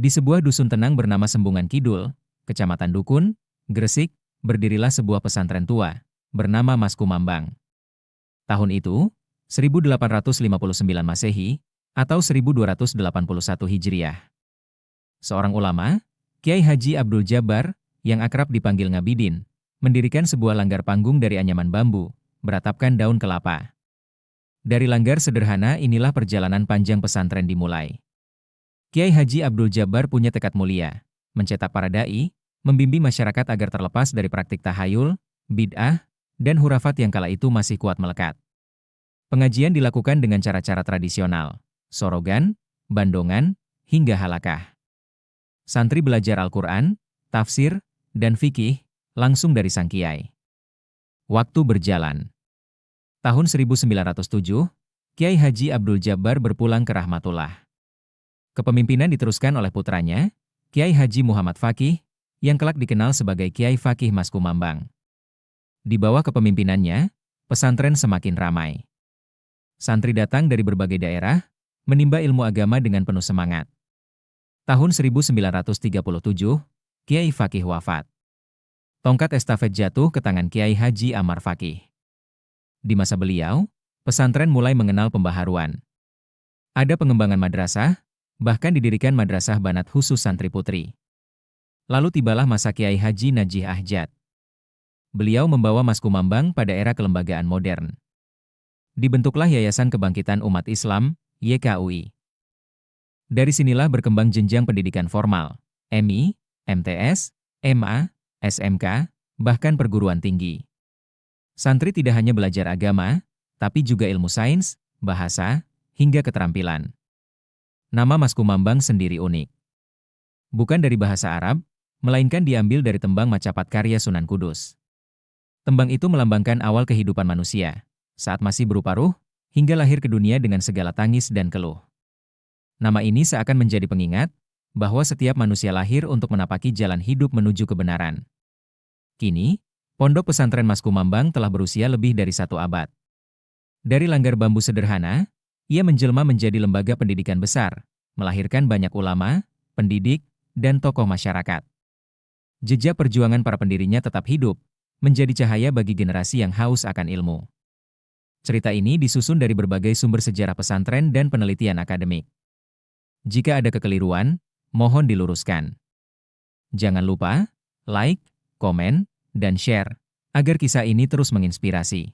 Di sebuah dusun tenang bernama Sembungan Kidul, Kecamatan Dukun, Gresik, berdirilah sebuah pesantren tua, bernama Mas Kumambang. Tahun itu, 1859 Masehi, atau 1281 Hijriah. Seorang ulama, Kiai Haji Abdul Jabbar, yang akrab dipanggil Ngabidin, mendirikan sebuah langgar panggung dari anyaman bambu, beratapkan daun kelapa. Dari langgar sederhana inilah perjalanan panjang pesantren dimulai. Kiai Haji Abdul Jabbar punya tekad mulia, mencetak para dai, membimbing masyarakat agar terlepas dari praktik tahayul, bid'ah, dan hurafat yang kala itu masih kuat melekat. Pengajian dilakukan dengan cara-cara tradisional, sorogan, bandongan, hingga halakah. Santri belajar Al-Quran, tafsir, dan fikih, langsung dari sang kiai. Waktu berjalan. Tahun 1907, Kiai Haji Abdul Jabbar berpulang ke Rahmatullah. Kepemimpinan diteruskan oleh putranya, Kiai Haji Muhammad Fakih, yang kelak dikenal sebagai Kiai Fakih Mas Kumambang. Di bawah kepemimpinannya, pesantren semakin ramai. Santri datang dari berbagai daerah, menimba ilmu agama dengan penuh semangat. Tahun 1937, Kiai Fakih wafat. Tongkat estafet jatuh ke tangan Kiai Haji Amar Fakih. Di masa beliau, pesantren mulai mengenal pembaharuan. Ada pengembangan madrasah, bahkan didirikan madrasah banat khusus santri putri. Lalu tibalah masa Kiai Haji Najih Ahjad. Beliau membawa Mas Kumambang pada era kelembagaan modern. Dibentuklah Yayasan Kebangkitan Umat Islam, YKUI. Dari sinilah berkembang jenjang pendidikan formal, MI, MTS, MA, SMK, bahkan perguruan tinggi. Santri tidak hanya belajar agama, tapi juga ilmu sains, bahasa, hingga keterampilan. Nama Mas Kumambang sendiri unik. Bukan dari bahasa Arab, melainkan diambil dari tembang Macapat karya Sunan Kudus. Tembang itu melambangkan awal kehidupan manusia, saat masih berupa ruh, hingga lahir ke dunia dengan segala tangis dan keluh. Nama ini seakan menjadi pengingat bahwa setiap manusia lahir untuk menapaki jalan hidup menuju kebenaran. Kini, Pondok Pesantren Mas Kumambang telah berusia lebih dari 1 abad. Dari langgar bambu sederhana, ia menjelma menjadi lembaga pendidikan besar, melahirkan banyak ulama, pendidik, dan tokoh masyarakat. Jejak perjuangan para pendirinya tetap hidup, menjadi cahaya bagi generasi yang haus akan ilmu. Cerita ini disusun dari berbagai sumber sejarah pesantren dan penelitian akademik. Jika ada kekeliruan, mohon diluruskan. Jangan lupa like, komen, dan share, agar kisah ini terus menginspirasi.